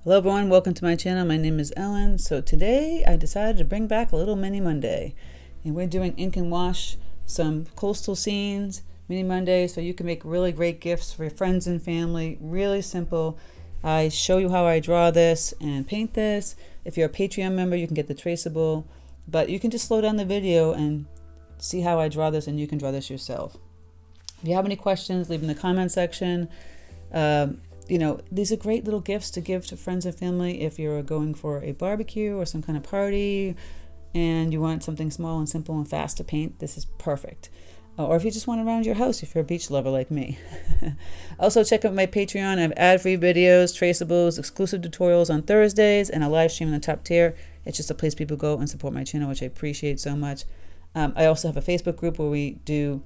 Hello everyone, welcome to my channel. My name is Ellen. So today I decided to bring back a little mini Monday. And we're doing ink and wash, some coastal scenes, mini Monday, so you can make really great gifts for your friends and family. Really simple. I show you how I draw this and paint this. If you're a Patreon member, you can get the traceable. But you can just slow down the video and see how I draw this, and you can draw this yourself. If you have any questions, leave in the comment section. You know, these are great little gifts to give to friends and family if you're going for a barbecue or some kind of party and you want something small and simple and fast to paint. This is perfect. Or if you just want around your house, if you're a beach lover like me. Also, check out my Patreon. I have ad-free videos, traceables, exclusive tutorials on Thursdays, and a live stream in the top tier. It's just a place people go and support my channel, which I appreciate so much. I also have a Facebook group where we do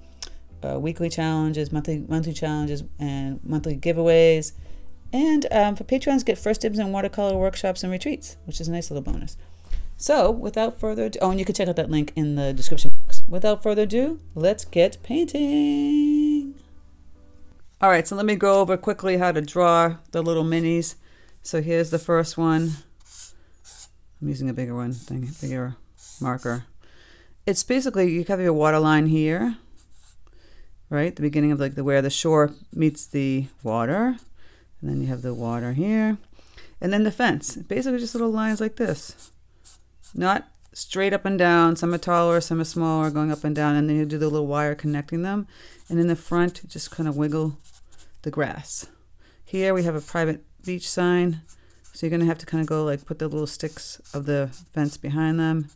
weekly challenges, monthly challenges, and monthly giveaways. And for Patreons, get first dibs on watercolor workshops and retreats, which is a nice little bonus. So without further ado, oh, and you can check out that link in the description box. Without further ado, let's get painting. All right, so let me go over quickly how to draw the little minis. So here's the first one. I'm using a bigger one, bigger marker. It's basically, you have your water line here, right? The beginning of like where the shore meets the water. And then you have the water here. And then the fence. Basically just little lines like this. Not straight up and down. Some are taller, some are smaller, going up and down. And then you do the little wire connecting them. And in the front, just kind of wiggle the grass. Here we have a private beach sign. So you're going to have to kind of go like put the little sticks of the fence behind them.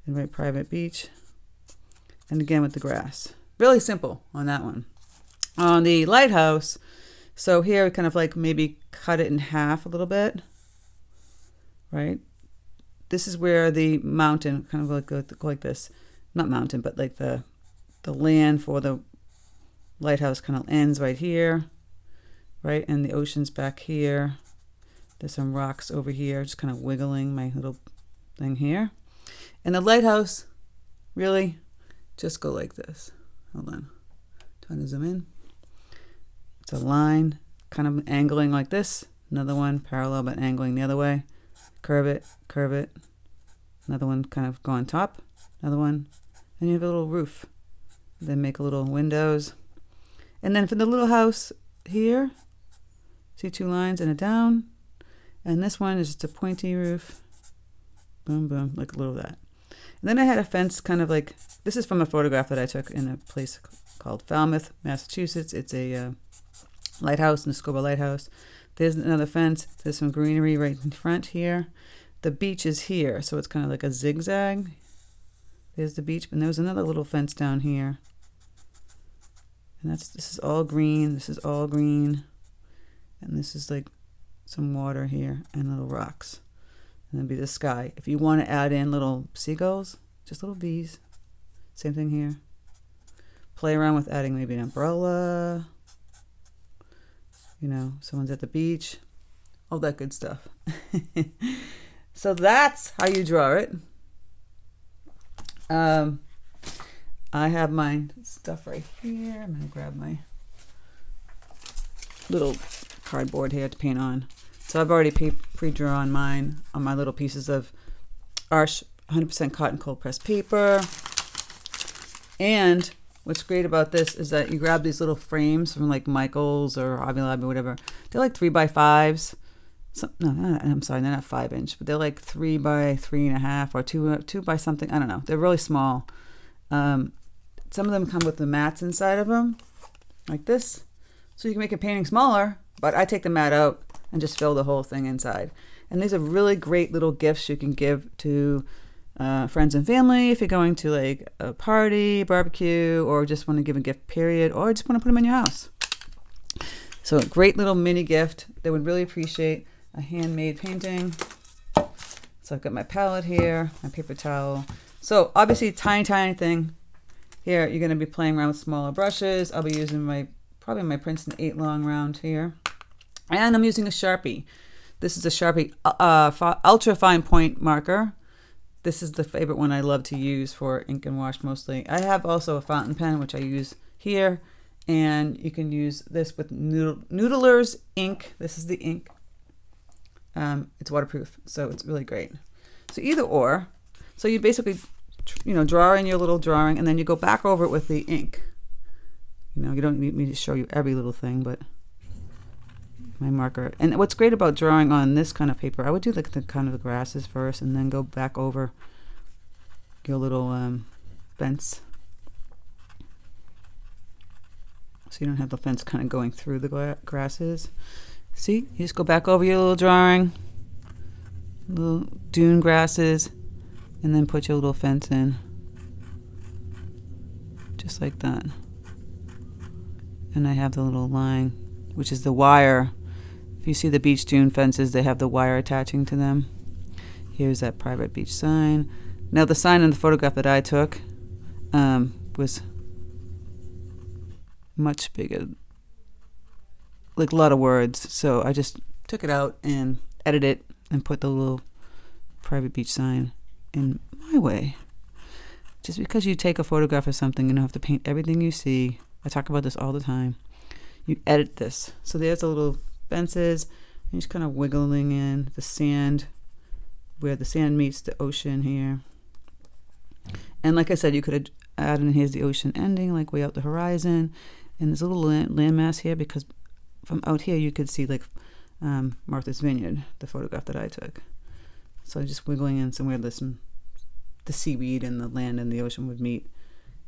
And write private beach. And again with the grass. Really simple on that one. On the lighthouse, so here we kind of like maybe cut it in half a little bit, right? This is where the mountain kind of like this, not mountain, but like the land for the lighthouse kind of ends right here, right? And the ocean's back here. There's some rocks over here, just kind of wiggling my little thing here. And the lighthouse, really, just go like this. Hold on, trying to zoom in. It's a line kind of angling like this. Another one parallel but angling the other way. Curve it, curve it. Another one kind of go on top. Another one. And you have a little roof. Then make a little windows. And then for the little house here, see two lines and a down. And this one is just a pointy roof. Boom, boom, like a little of that. And then I had a fence kind of like, this is from a photograph that I took in a place called Falmouth, Massachusetts. It's a lighthouse, Nescoba Lighthouse. There's another fence. There's some greenery right in front here. The beach is here, so it's kind of like a zigzag. There's the beach, and there was another little fence down here. And this is all green. This is all green. And this is like some water here and little rocks. And then be the sky. If you want to add in little seagulls, just little bees. Same thing here. Play around with adding maybe an umbrella. You know, someone's at the beach, all that good stuff. So that's how you draw it. I have my stuff right here. I'm going to grab my little cardboard here to paint on. So I've already pre-drawn mine on my little pieces of Arch 100% cotton cold pressed paper. And what's great about this is that you grab these little frames from like Michael's or Hobby Lobby or whatever. They're like 3x5s. I'm sorry, they're not 5-inch, but they're like 3 by 3.5 or 2 by something. I don't know. They're really small. Some of them come with the mats inside of them, like this. So you can make a painting smaller, but I take the mat out and just fill the whole thing inside. And these are really great little gifts you can give to friends and family if you're going to like a party, barbecue, or just want to give a gift period, or just want to put them in your house. So a great little mini gift. They would really appreciate a handmade painting. So I've got my palette here, my paper towel. So obviously tiny thing. Here you're going to be playing around with smaller brushes. I'll be using probably my Princeton 8 long round here. And I'm using a Sharpie. This is a Sharpie ultra fine point marker. This is the favorite one I love to use for ink and wash mostly. I have also a fountain pen, which I use here. And you can use this with Noodler's ink. This is the ink. It's waterproof, so it's really great. So either or. So you basically, draw in your little drawing, and then you go back over it with the ink. You don't need me to show you every little thing, but my marker. And what's great about drawing on this kind of paper, I would do like the kind of the grasses first, and then go back over your little fence. So you don't have the fence kind of going through the grasses. See, you just go back over your little drawing, little dune grasses, and then put your little fence in. Just like that. And I have the little line, which is the wire. If you see the beach dune fences, they have the wire attaching to them. Here's that private beach sign. Now the sign in the photograph that I took was much bigger, like a lot of words. So I just took it out and edited it and put the little private beach sign in my way. Just because you take a photograph of something, you don't have to paint everything you see. I talk about this all the time. You edit this. So there's the little fences. And you're just kind of wiggling in the sand, where the sand meets the ocean here. And like I said, you could add in, here's the ocean ending, like way out the horizon. And there's a little landmass here, because from out here you could see like Martha's Vineyard, the photograph that I took. So just wiggling in somewhere the seaweed and the land and the ocean would meet.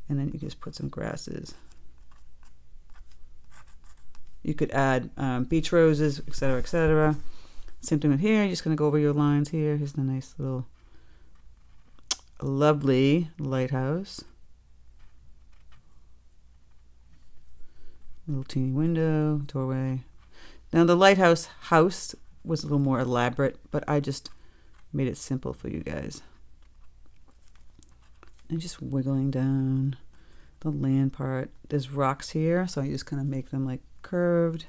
And then you just put some grasses. You could add beach roses, etc., etc. Same thing with here. You're just going to go over your lines here. Here's the nice little lovely lighthouse. Little teeny window, doorway. Now the lighthouse house was a little more elaborate, but I just made it simple for you guys. And just wiggling down the land part. There's rocks here, so I just kind of make them like curved.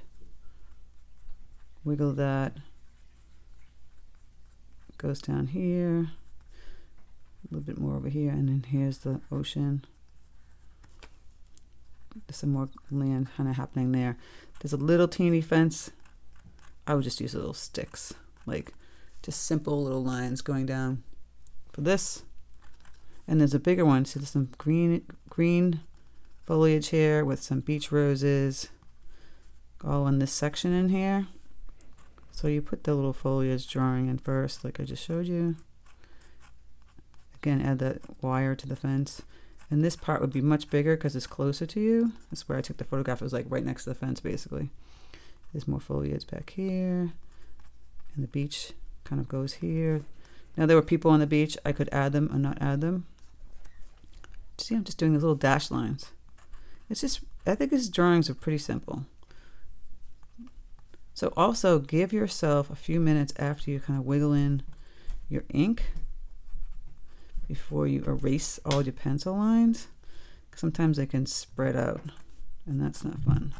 Wiggle that. Goes down here. A little bit more over here, and then here's the ocean. There's some more land kind of happening there. There's a little teeny fence. I would just use little sticks, like just simple little lines going down for this. And there's a bigger one. So there's some green foliage here with some beach roses all in this section in here. So you put the little foliage drawing in first, like I just showed you. Again, add that wire to the fence. And this part would be much bigger because it's closer to you. That's where I took the photograph. It was like right next to the fence, basically. There's more foliage back here. And the beach kind of goes here. Now there were people on the beach. I could add them or not add them. See, I'm just doing these little dash lines. It's just, I think his drawings are pretty simple. So also give yourself a few minutes after you kind of wiggle in your ink before you erase all your pencil lines. Sometimes they can spread out and that's not fun.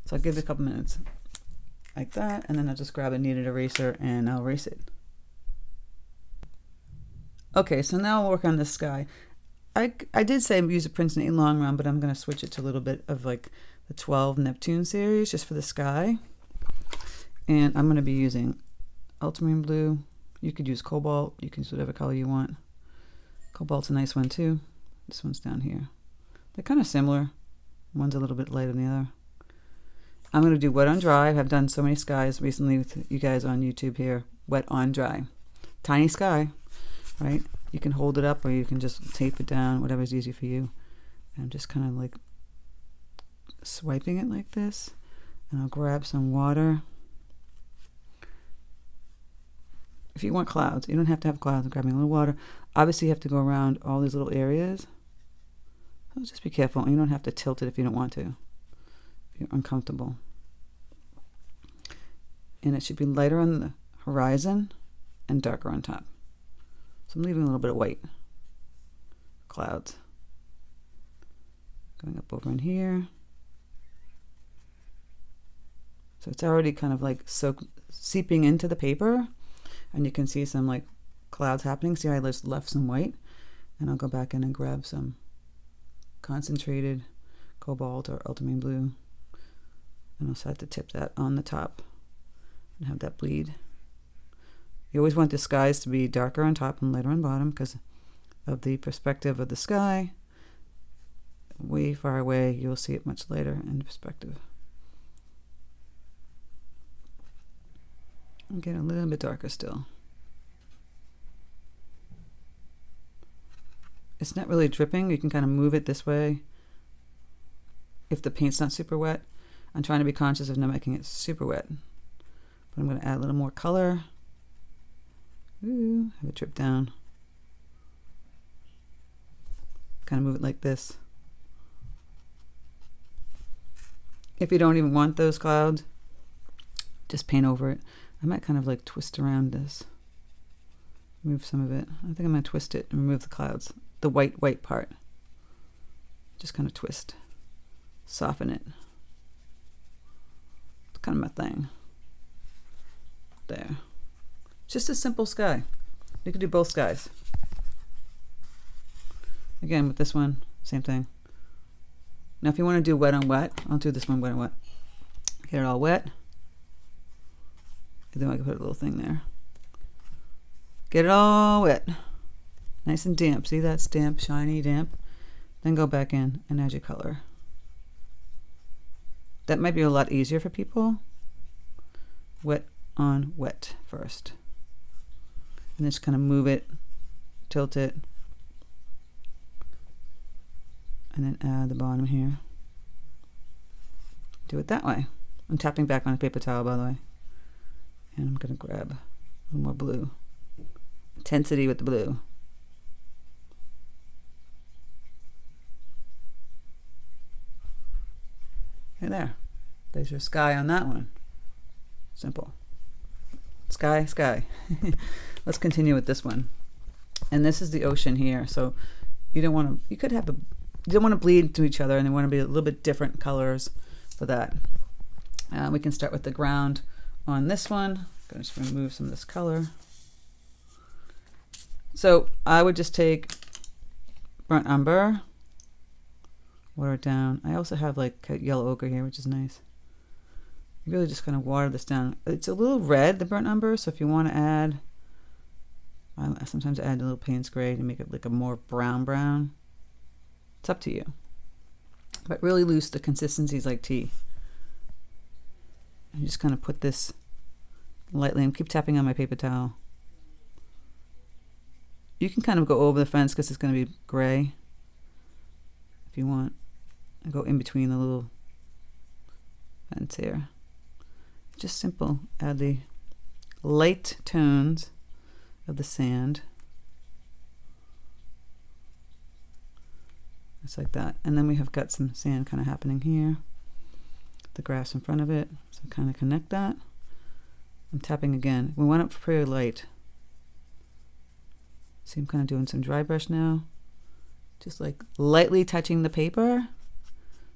So I'll give it a couple minutes like that, and then I'll just grab a kneaded eraser and I'll erase it. Okay, so now I'll work on the sky. I did say use a Princeton 8 long round, but I'm going to switch it to a little bit of like the 12 Neptune series just for the sky. And I'm going to be using ultramarine blue. You could use cobalt. You can use whatever color you want. Cobalt's a nice one too. This one's down here. They're kind of similar. One's a little bit lighter than the other. I'm going to do wet on dry. I've done so many skies recently with you guys on YouTube here. Wet on dry. Tiny sky, right? You can hold it up or you can just tape it down, whatever's easy for you. And I'm just kind of like swiping it like this. And I'll grab some water. If you want clouds, you don't have to have clouds. I'm grabbing a little water. Obviously, you have to go around all these little areas. So just be careful. You don't have to tilt it if you don't want to. If you're uncomfortable. And it should be lighter on the horizon and darker on top. So I'm leaving a little bit of white clouds. Going up over in here. So it's already kind of like seeping into the paper. And you can see some like clouds happening. See how I just left some white? And I'll go back in and grab some concentrated cobalt or ultramarine blue. And I'll start to tip that on the top and have that bleed You always want the skies to be darker on top and lighter on bottom because of the perspective of the sky. Way far away, you'll see it much lighter in perspective. And get a little bit darker still. It's not really dripping. You can kind of move it this way if the paint's not super wet. I'm trying to be conscious of not making it super wet. But I'm going to add a little more color. Ooh, have it drip down. Kind of move it like this. If you don't even want those clouds, just paint over it. I might kind of like twist around this. Move some of it. I think I'm going to twist it and remove the clouds. The white part. Just kind of twist. Soften it. It's kind of my thing. There. Just a simple sky. You could do both skies. Again, with this one, same thing. Now if you want to do wet on wet, I'll do this one wet on wet. Get it all wet. And then I can put a little thing there. Get it all wet. Nice and damp. See, that's damp, shiny, damp. Then go back in and add your color. That might be a lot easier for people. Wet on wet first. And just kind of move it, tilt it, and then add the bottom here. Do it that way. I'm tapping back on a paper towel, by the way. And I'm going to grab a little more blue. Intensity with the blue. Right there. There's your sky on that one. Simple. Sky, sky. Let's continue with this one. And this is the ocean here. So you don't want to, you could have a, you don't want to bleed to each other, and they want to be a little bit different colors for that. We can start with the ground on this one. I'm going to just remove some of this color. So I would just take burnt umber, water it down. I also have like yellow ochre here, which is nice. Really just kind of water this down. It's a little red, the burnt umber, so if you want to add, I sometimes add a little Paynes gray to make it like a more brown. It's up to you. But really loose, the consistency is like tea. I just kind of put this lightly and keep tapping on my paper towel. You can kind of go over the fence because it's going to be gray if you want. And go in between the little fence here. Just simple. Add the light tones of the sand. Just like that. And then we have got some sand kind of happening here. The grass in front of it. So kind of connect that. I'm tapping again. We want it pretty light. See, I'm kind of doing some dry brush now. Just like lightly touching the paper.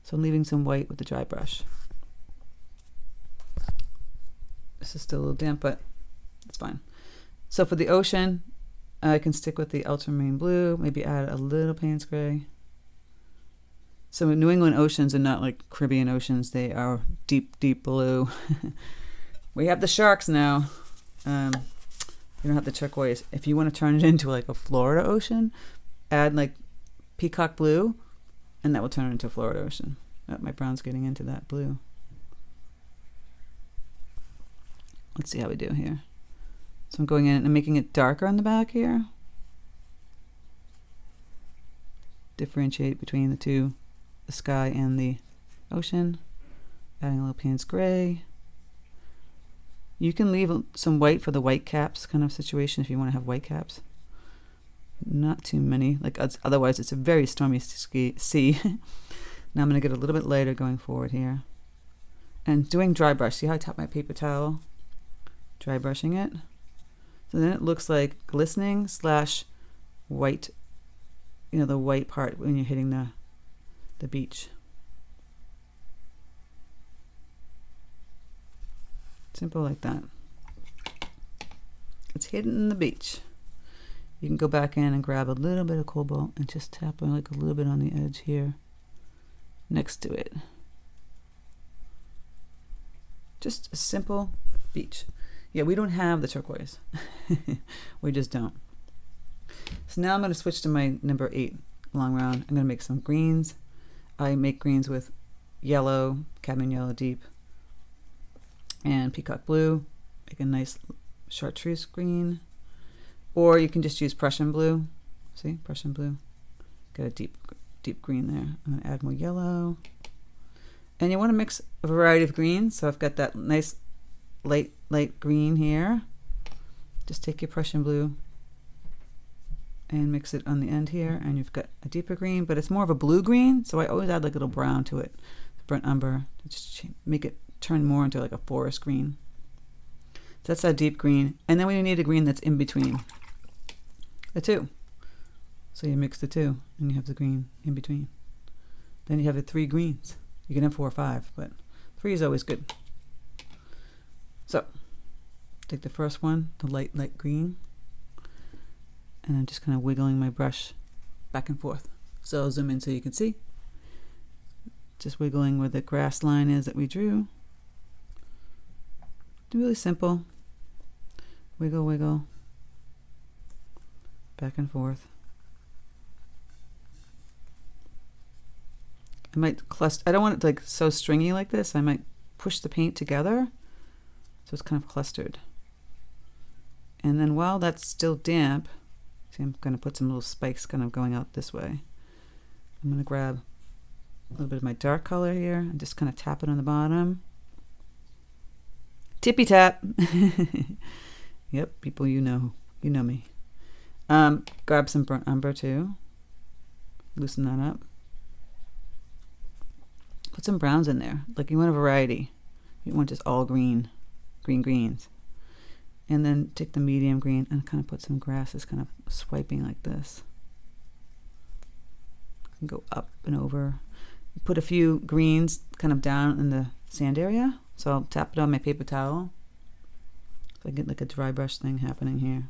So I'm leaving some white with the dry brush. This is still a little damp, but it's fine. So for the ocean, I can stick with the ultramarine blue, maybe add a little Paynes gray. So New England oceans are not like Caribbean oceans. They are deep, deep blue. We have the sharks now. You don't have the turquoise. If you want to turn it into like a Florida ocean, add like peacock blue, and that will turn it into a Florida ocean. Oh, my brown's getting into that blue. Let's see how we do here. So I'm going in and making it darker on the back here. Differentiate between the two, the sky and the ocean. Adding a little Paynes gray. You can leave some white for the white caps kind of situation if you want to have white caps. Not too many, like otherwise it's a very stormy sea. Now I'm going to get a little bit lighter going forward here. And doing dry brush. See how I tap my paper towel? Dry brushing it. So then it looks like glistening slash white, you know, the white part when you're hitting the beach. Simple like that. It's hidden in the beach. You can go back in and grab a little bit of cobalt and just tap on like a little bit on the edge here next to it. Just a simple beach. Yeah, we don't have the turquoise. We just don't. So now I'm going to switch to my number 8 long round. I'm going to make some greens. I make greens with yellow, cadmium yellow deep, and peacock blue. Make a nice chartreuse green. Or you can just use Prussian blue. See, Prussian blue. Got a deep green there. I'm going to add more yellow. And you want to mix a variety of greens. So I've got that nice light green here. Just take your Prussian blue and mix it on the end here, and you've got a deeper green, but it's more of a blue green, so I always add like a little brown to it, burnt umber, to just make it turn more into like a forest green. So that's that deep green, and then we need a green that's in between the two. So you mix the two, and you have the green in between. Then you have the 3 greens. You can have 4 or 5, but 3 is always good. So take the first one, the light green, and I'm just kind of wiggling my brush back and forth. So I'll zoom in so you can see. Just wiggling where the grass line is that we drew. Really simple. Wiggle, wiggle. Back and forth. I might cluster. I don't want it like so stringy like this. I might push the paint together so it's kind of clustered. And then while that's still damp, see, I'm going to put some little spikes kind of going out this way. I'm going to grab a little bit of my dark color here and just kind of tap it on the bottom. Tippy tap. Yep, people, you know me. Grab some burnt umber too. Loosen that up. Put some browns in there. Like you want a variety. You don't want just all greens. And then take the medium green and kind of put some grasses kind of swiping like this. And go up and over. Put a few greens kind of down in the sand area. So I'll tap it on my paper towel. So I get like a dry brush thing happening here.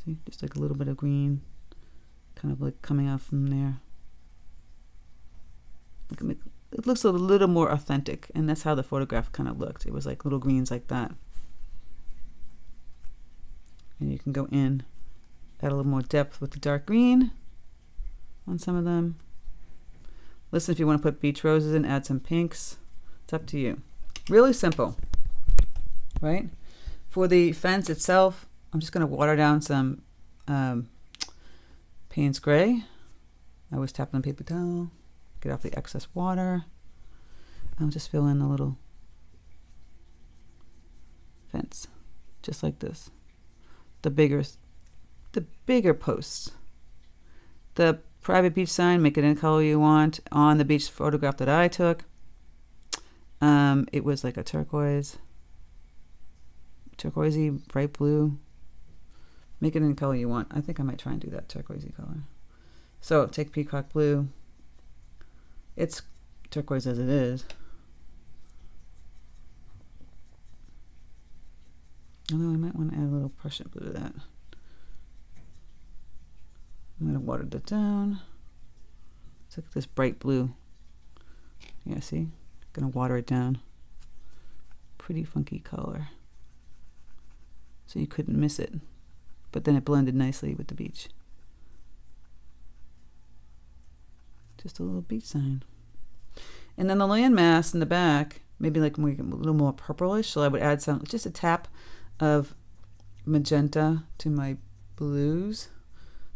See, just like a little bit of green kind of like coming out from there. It looks a little more authentic, and that's how the photograph kind of looked. It was like little greens like that. And you can go in, add a little more depth with the dark green on some of them. Listen, if you want to put beach roses in, add some pinks. It's up to you. Really simple, right? For the fence itself, I'm just going to water down some Paynes gray. I always tap on the paper towel, get off the excess water. I'll just fill in a little fence, just like this. The bigger posts. The private beach sign, make it any color you want. On the beach photograph that I took, it was like a turquoisey, bright blue. Make it any color you want. I think I might try and do that turquoisey color. So take peacock blue. It's turquoise as it is. Although I might want to add a little Prussian blue to that. I'm going to water that down. It's like this bright blue. Yeah, see? Going to water it down. Pretty funky color. So you couldn't miss it. But then it blended nicely with the beach. Just a little beach sign. And then the landmass in the back, maybe like a little more purplish. So I would add some, just a tap of magenta to my blues.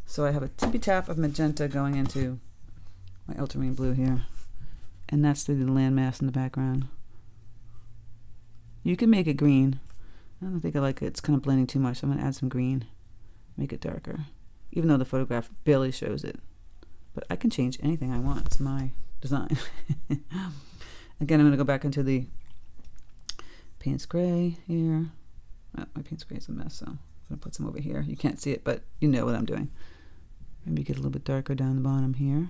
So I have a tippy tap of magenta going into my ultramarine blue here. And that's through the landmass in the background. You can make it green. I don't think I like it. It's kind of blending too much. So I'm going to add some green. Make it darker. Even though the photograph barely shows it. But I can change anything I want. It's my design. Again, I'm going to go back into the Paynes gray here. Oh, my Paynes gray is a mess, so I'm going to put some over here. You can't see it, but you know what I'm doing. Maybe get a little bit darker down the bottom here.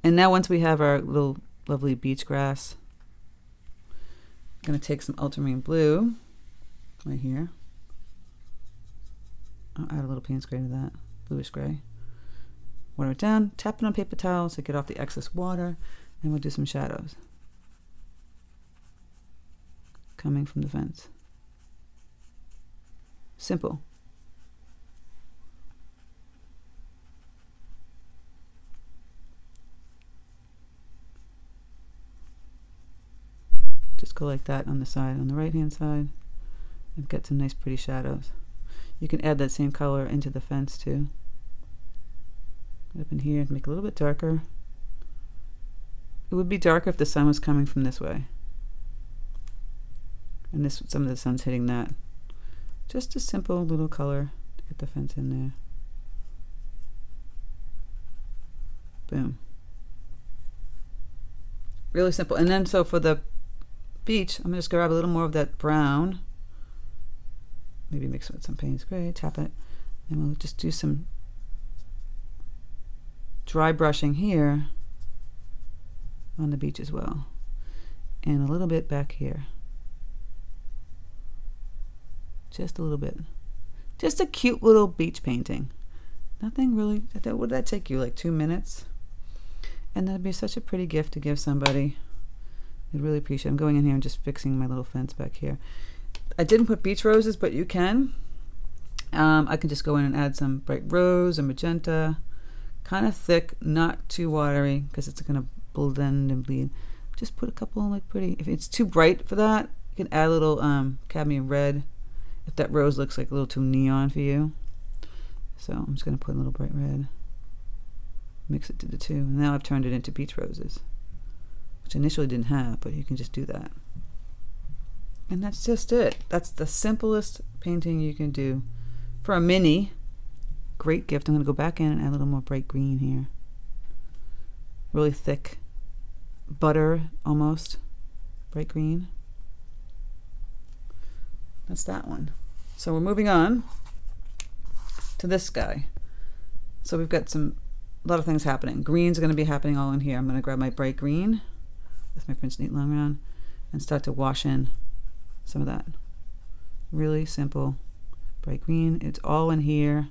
And now once we have our little lovely beach grass, I'm going to take some ultramarine blue right here. I'll add a little Paynes gray to that, bluish gray. Water it down, tap it on paper towel to get off the excess water, and we'll do some shadows. coming from the fence. Simple. Just go like that on the side, on the right hand side, and get some nice pretty shadows. You can add that same color into the fence too. Up in here, make it a little bit darker. It would be darker if the sun was coming from this way. And this, some of the sun's hitting that. Just a simple little color to get the fence in there. Boom. Really simple. And then so for the beach, I'm just gonna grab a little more of that brown. Maybe mix it with some Paynes gray, tap it, and we'll just do some dry brushing here on the beach as well. And a little bit back here. Just a little bit. Just a cute little beach painting. Nothing really, would that take you like 2 minutes? And that'd be such a pretty gift to give somebody. I'd really appreciate it. I'm going in here and just fixing my little fence back here. I didn't put beach roses, but you can. I can just go in and add some bright rose or magenta. Kind of thick, not too watery, because it's going to blend and bleed. Just put a couple like pretty. If it's too bright for that, you can add a little cadmium red. If that rose looks like a little too neon for you. So I'm just going to put a little bright red. Mix it to the two. And now I've turned it into beach roses, which I initially didn't have, but you can just do that. And that's just it. That's the simplest painting you can do for a mini. Great gift. I'm going to go back in and add a little more bright green here. Really thick butter almost. Bright green. That's that one. So we're moving on to this guy. So we've got a lot of things happening. Greens are going to be happening all in here. I'm going to grab my bright green with my Princeton long round and start to wash in some of that. Really simple bright green. It's all in here.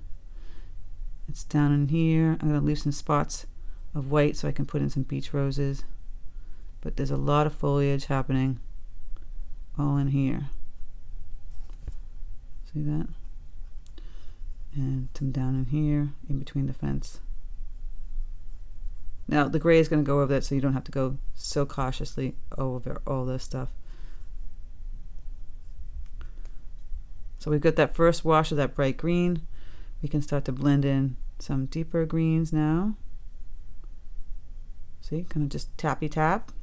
It's down in here. I'm going to leave some spots of white so I can put in some beach roses. But there's a lot of foliage happening all in here. See that? And some down in here, in between the fence. Now the gray is going to go over that, so you don't have to go so cautiously over all this stuff. So we've got that first wash of that bright green. We can start to blend in some deeper greens now. See, kind of just tappy tap.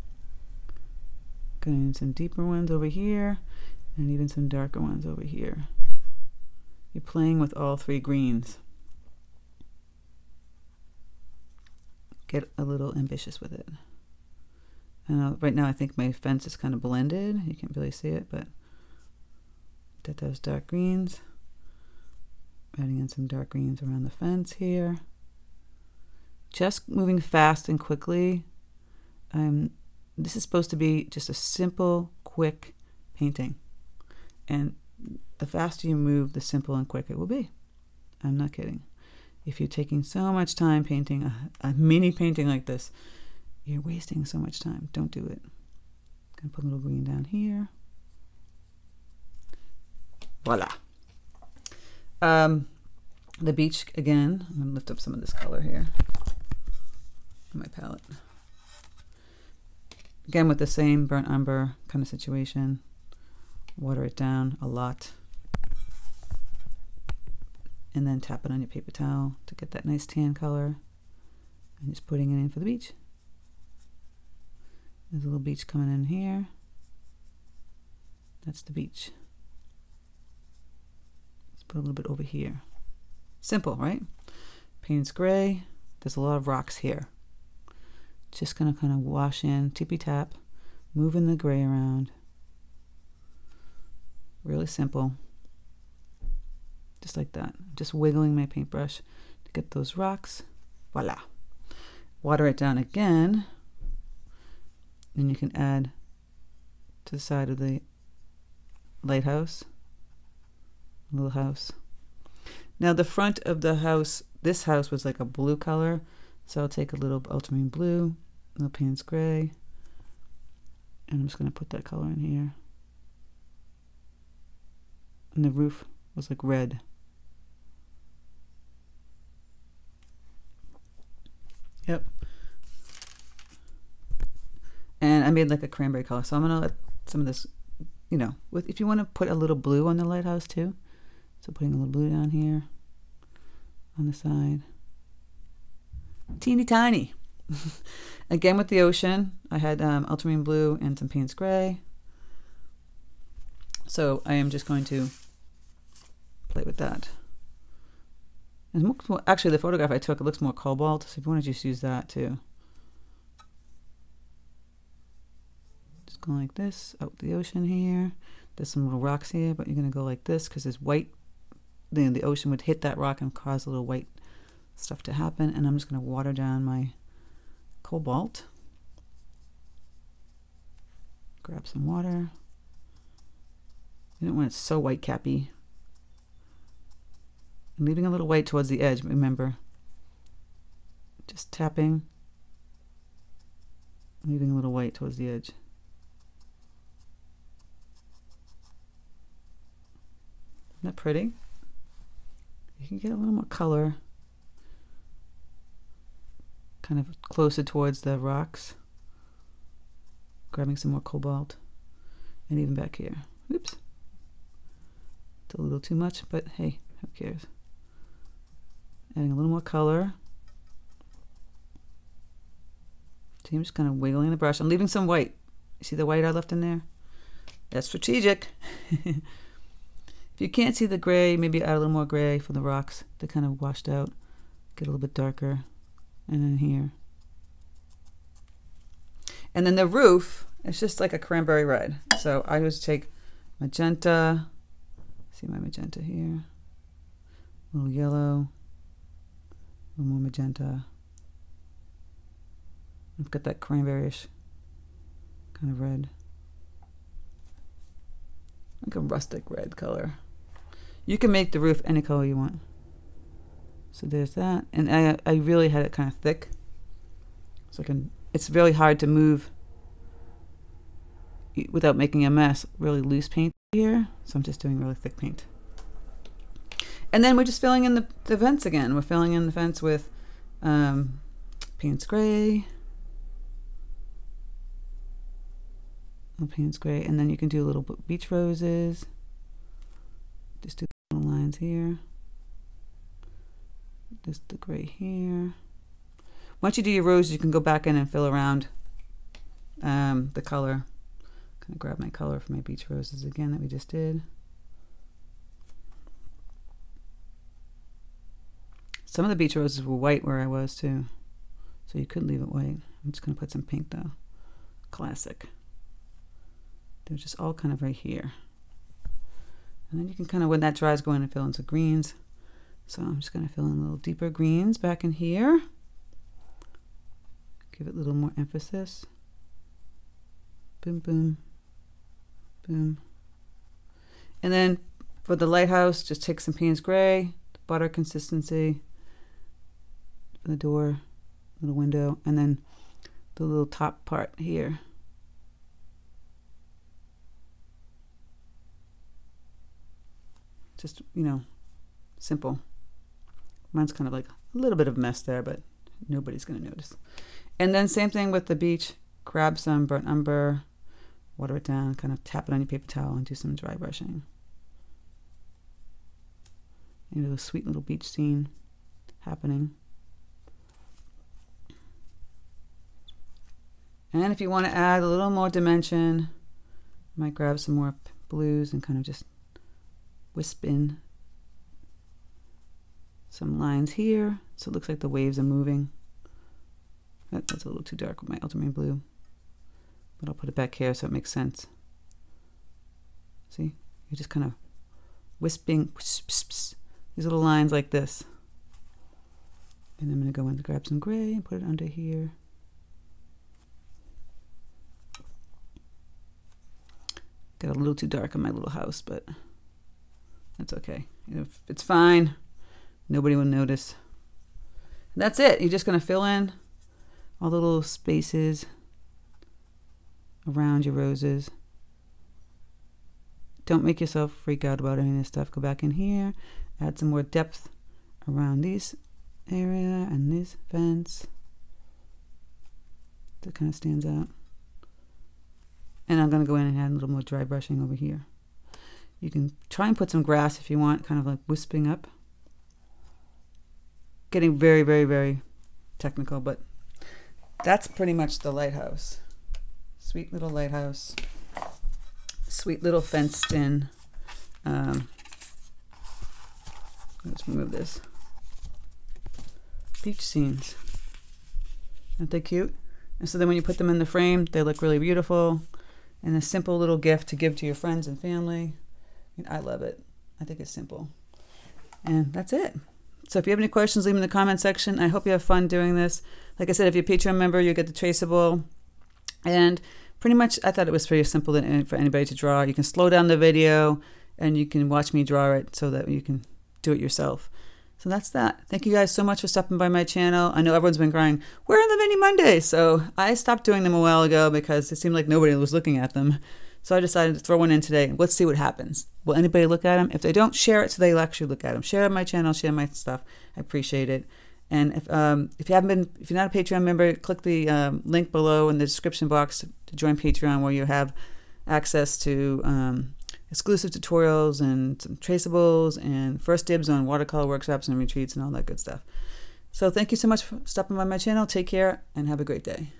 Going in some deeper ones over here, and even some darker ones over here. You're playing with all three greens. Get a little ambitious with it. And right now I think my fence is kind of blended. You can't really see it, but get those dark greens. Adding in some dark greens around the fence here. Just moving fast and quickly. This is supposed to be just a simple, quick painting. And the faster you move, the simple and quick it will be. I'm not kidding. If you're taking so much time painting a mini painting like this, you're wasting so much time. Don't do it. Gonna put a little green down here. Voila. The beach again. I'm gonna lift up some of this color here on my palette. Again with the same burnt umber kind of situation. Water it down a lot. And then tap it on your paper towel to get that nice tan color. And just putting it in for the beach. There's a little beach coming in here. That's the beach. Let's put a little bit over here. Simple, right? Paynes gray. There's a lot of rocks here. Just gonna kind of wash in, tippy tap, moving the gray around. Really simple. Just like that. Just wiggling my paintbrush to get those rocks. Voila. Water it down again. And you can add to the side of the lighthouse. Little house. Now the front of the house, this house was like a blue color. So I'll take a little ultramarine blue, a little Paynes gray. And I'm just going to put that color in here. and the roof was like red. Yep. And I made like a cranberry color. So I'm going to let some of this, you know, if you want to put a little blue on the lighthouse too. So putting a little blue down here on the side. Teeny tiny. Again with the ocean, I had ultramarine blue and some Paynes gray. So I am just going to play with that. And actually, the photograph I took, it looks more cobalt. So if you want to just use that too. Just going like this, out the ocean here. There's some little rocks here, but you're going to go like this because there's white. Then the ocean would hit that rock and cause a little white stuff to happen. And I'm just going to water down my cobalt. Grab some water. You don't want it so white cappy. And leaving a little white towards the edge, remember. Just tapping. Leaving a little white towards the edge. Isn't that pretty? You can get a little more color. Kind of closer towards the rocks. Grabbing some more cobalt. And even back here. Oops. It's a little too much, but hey, who cares? Adding a little more color. See, I'm just kind of wiggling the brush. I'm leaving some white. You see the white I left in there? That's strategic. If you can't see the gray, maybe add a little more gray for the rocks. They're kind of washed out. Get a little bit darker. And then here. And then the roof, it's just like a cranberry red. So I just take magenta. See my magenta here. A little yellow. A little more magenta. I've got that cranberry-ish kind of red. Like a rustic red color. You can make the roof any color you want. So there's that. And I really had it kind of thick. So it's really hard to move without making a mess. Really loose paint here. So I'm just doing really thick paint. And then we're just filling in the vents again. We're filling in the vents with Paynes gray. Paynes gray. And then you can do little beach roses. Just do little lines here. Just the gray here. Once you do your roses, you can go back in and fill around the color. Kind of grab my color for my beach roses again that we just did. Some of the beach roses were white where I was too, so you could leave it white. I'm just going to put some pink though. Classic. They're just all kind of right here. And then you can kind of, when that dries, go in and fill in some greens. So I'm just going to fill in a little deeper greens back in here. Give it a little more emphasis. Boom, boom, boom. And then for the lighthouse, just take some Paynes gray, butter consistency for the door, little window, and then the little top part here. Just, you know, simple. Mine's kind of like a little bit of a mess there, but nobody's going to notice. And then same thing with the beach. Grab some burnt umber, water it down, kind of tap it on your paper towel and do some dry brushing. You know, a sweet little beach scene happening. And if you want to add a little more dimension, you might grab some more blues and kind of just wisp in some lines here so it looks like the waves are moving. That's a little too dark with my ultramarine blue, but I'll put it back here so it makes sense. See, you're just kind of wisping these little lines like this. And I'm going to go in and grab some gray and put it under here. Got a little too dark in my little house, but that's okay. It's fine. Nobody will notice. And that's it. You're just going to fill in all the little spaces around your roses. don't make yourself freak out about any of this stuff. Go back in here, add some more depth around these area and this fence. That kind of stands out. And I'm going to go in and add a little more dry brushing over here. You can try and put some grass if you want, kind of like wisping up. Getting very, very, very technical, but that's pretty much the lighthouse. Sweet little lighthouse. Sweet little fenced in. Let's remove this. Beach scenes. Aren't they cute? And so then when you put them in the frame, they look really beautiful. And a simple little gift to give to your friends and family. I love it. I think it's simple. And that's it. So if you have any questions, leave them in the comment section. I hope you have fun doing this. Like I said, if you're a Patreon member, you get the traceable. And pretty much, I thought it was pretty simple for anybody to draw. You can slow down the video and you can watch me draw it so that you can do it yourself. So that's that. Thank you guys so much for stopping by my channel. I know everyone's been crying, where are the mini Mondays? So I stopped doing them a while ago because it seemed like nobody was looking at them. So I decided to throw one in today. Let's see what happens. Will anybody look at them? If they don't, share it so they'll actually look at them. Share my channel, share my stuff. I appreciate it. And if you're not a Patreon member, click the link below in the description box to join Patreon, where you have access to exclusive tutorials and some traceables and first dibs on watercolor workshops and retreats and all that good stuff. So thank you so much for stopping by my channel. Take care and have a great day.